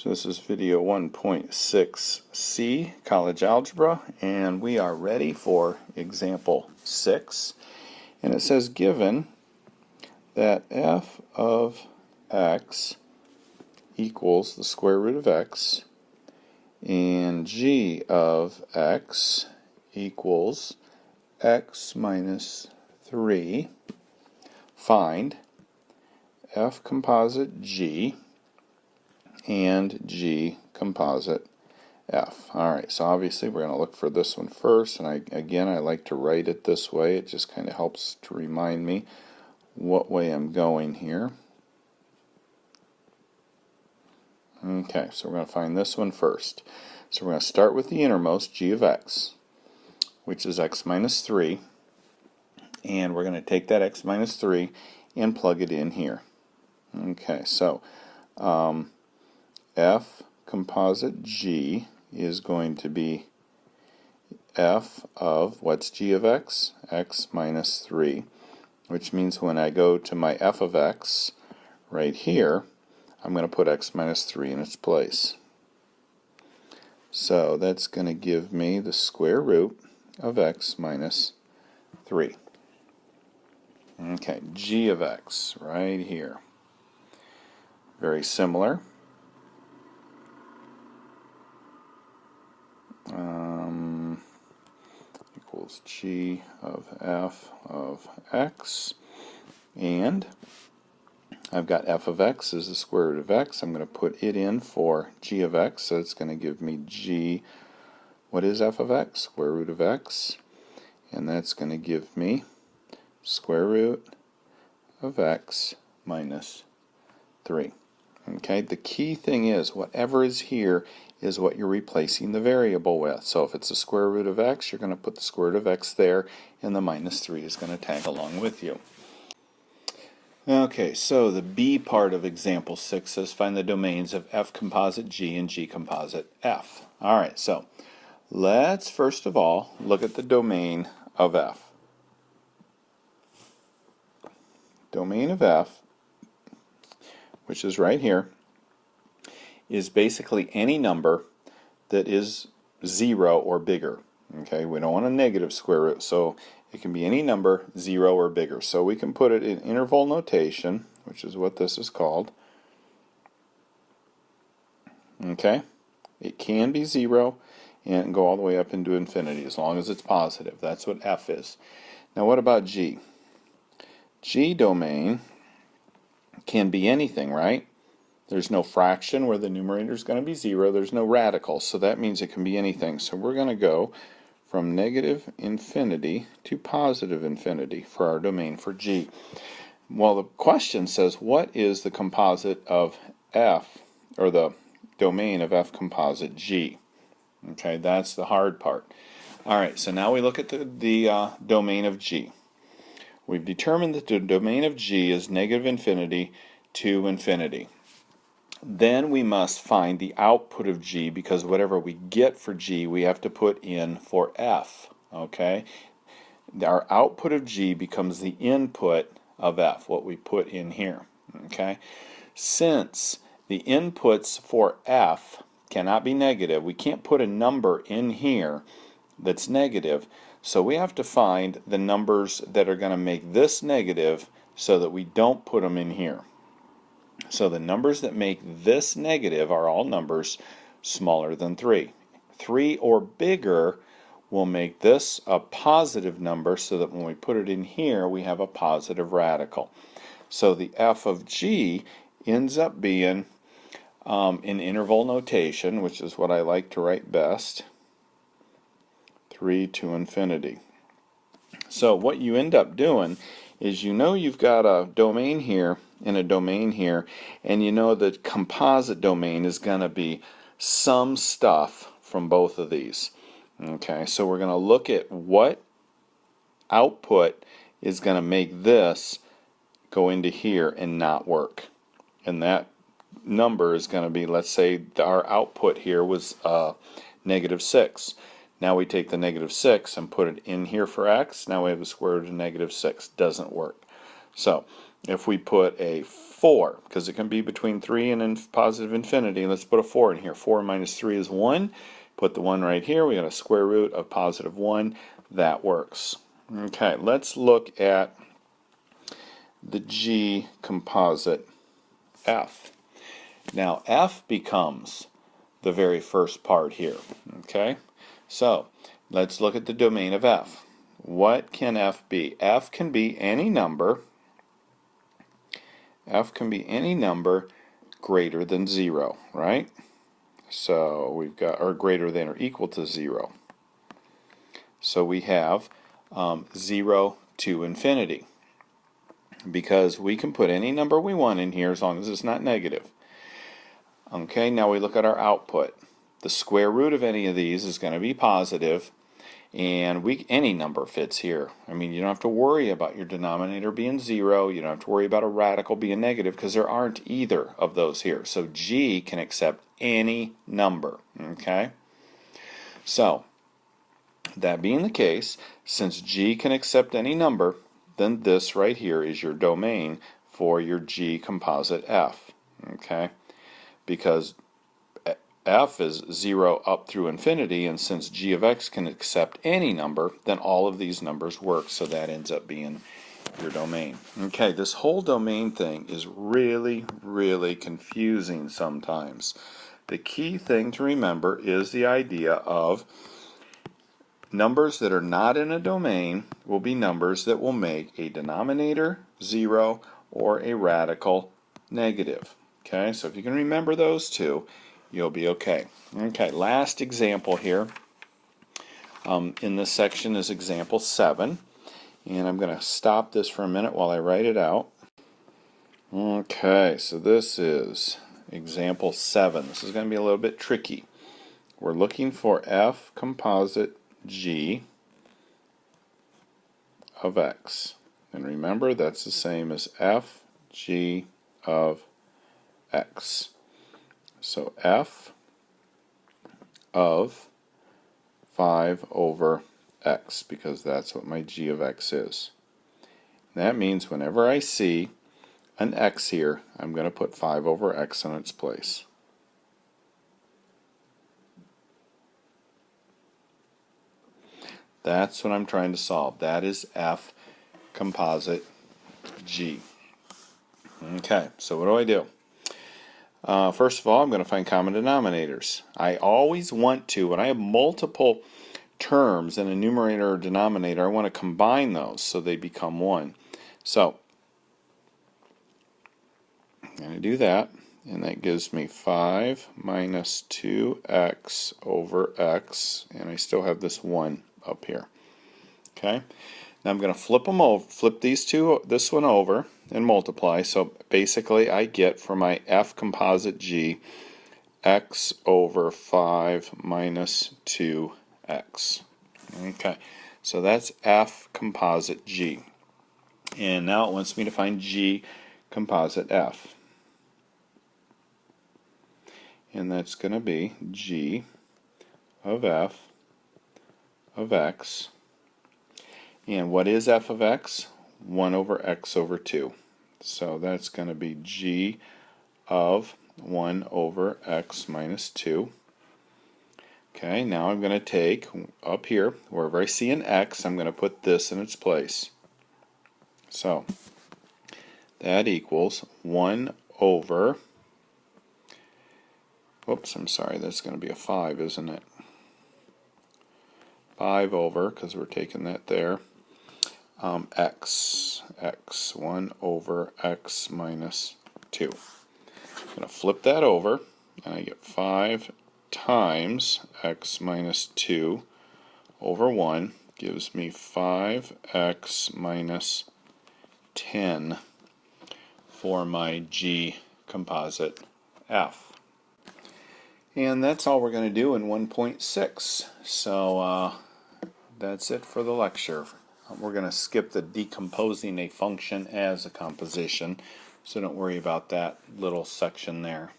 So this is video 1.6C, College Algebra, and we are ready for example 6. And it says given that f of x equals the square root of x and g of x equals x minus 3, find f composite g and g composite f. Alright, so obviously we're going to look for this one first, and I like to write it this way. It just kind of helps to remind me what way I'm going here. Okay, so we're going to find this one first. So we're going to start with the innermost, g of x, which is x minus 3, and we're going to take that x minus 3 and plug it in here. Okay, so f composite g is going to be f of, what's g of x? X minus 3, which means when I go to my f of x right here, I'm going to put x minus 3 in its place. So that's going to give me the square root of x minus 3. Okay, g of x right here. Very similar. Equals g of f of x, and I've got f of x is the square root of x. I'm going to put it in for g of x, so it's going to give me g, what is f of x? Square root of x, and that's going to give me square root of x minus 3. Okay, the key thing is whatever is here is what you're replacing the variable with. So if it's the square root of x, you're going to put the square root of x there, and the minus 3 is going to tag along with you. Okay, so the B part of example 6 says find the domains of f composite g and g composite f. Alright, so let's first of all look at the domain of f. Domain of f, which is right here, is basically any number that is 0 or bigger. Okay, we don't want a negative square root, so it can be any number 0 or bigger. So we can put it in interval notation, which is what this is called. Okay, it can be 0 and go all the way up into infinity as long as it's positive. That's what f is. Now what about g? G domain can be anything, right? There's no fraction where the numerator is going to be 0. There's no radical, so that means it can be anything. So we're going to go from negative infinity to positive infinity for our domain for g. Well, the question says, what is the composite of f, or the domain of f composite g? Okay, that's the hard part. Alright, so now we look at the domain of g. We've determined that the domain of g is negative infinity to infinity. Then we must find the output of g, because whatever we get for g we have to put in for f. Okay, our output of g becomes the input of f, what we put in here. Okay, since the inputs for f cannot be negative, we can't put a number in here that's negative, so we have to find the numbers that are going to make this negative so that we don't put them in here. So the numbers that make this negative are all numbers smaller than 3. 3 or bigger will make this a positive number, so that when we put it in here we have a positive radical. So the f of g ends up being in interval notation, which is what I like to write best, 3 to infinity. So what you end up doing is, you know, you've got a domain here and a domain here, and you know the composite domain is going to be some stuff from both of these. Okay, so we're going to look at what output is going to make this go into here and not work. And that number is going to be, let's say our output here was negative 6. Now we take the negative 6 and put it in here for x. Now we have the square root of negative 6. Doesn't work. So if we put a 4, because it can be between 3 and positive infinity. Let's put a 4 in here. 4 minus 3 is 1. Put the 1 right here. We got a square root of positive 1. That works. Okay, let's look at the G composite F. Now F becomes the very first part here. Okay, so let's look at the domain of F. What can F be? F can be any number. F can be any number greater than 0, right? So we've got, or greater than or equal to 0. So we have 0 to infinity, because we can put any number we want in here as long as it's not negative. Okay, now we look at our output. The square root of any of these is going to be positive, and any number fits here. I mean, you don't have to worry about your denominator being 0. You don't have to worry about a radical being negative, because there aren't either of those here. So G can accept any number. Okay? So, that being the case, since G can accept any number, then this right here is your domain for your G composite F. Okay? Because F is 0 up through infinity, and since G of X can accept any number, then all of these numbers work, so that ends up being your domain. Okay, this whole domain thing is really, really confusing sometimes. The key thing to remember is the idea of numbers that are not in a domain will be numbers that will make a denominator 0 or a radical negative. Okay, so if you can remember those two, you'll be okay. Okay, last example here in this section is example 7. And I'm going to stop this for a minute while I write it out. Okay, so this is example 7. This is going to be a little bit tricky. We're looking for F composite G of X. And remember, that's the same as F G of X. So F of 5 over X, because that's what my G of X is. That means whenever I see an X here, I'm going to put 5 over X in its place. That's what I'm trying to solve. That is F composite G. Okay, so what do I do? First of all, I'm going to find common denominators. I always want to, when I have multiple terms in a numerator or denominator, I want to combine those so they become one. So, I'm going to do that, and that gives me 5 minus 2x over x, and I still have this 1 up here. Okay, now I'm going to flip them over, this one over, and multiply. So basically, I get for my F composite G x over 5 minus 2x. Okay, so that's F composite G. And now it wants me to find G composite F. And that's going to be G of F of X. And what is F of X? 1 over X over 2. So that's going to be G of 1 over X minus 2. Okay, now I'm going to take, up here, wherever I see an X, I'm going to put this in its place. So, that equals 1 over, oops, I'm sorry, that's going to be a 5, isn't it? 5 over, because we're taking that there, x, 1 over x minus 2. I'm going to flip that over, and I get 5 times x minus 2 over 1 gives me 5x minus 10 for my G composite F. And that's all we're going to do in 1.6. So that's it for the lecture. We're going to skip the decomposing a function as a composition, so don't worry about that little section there.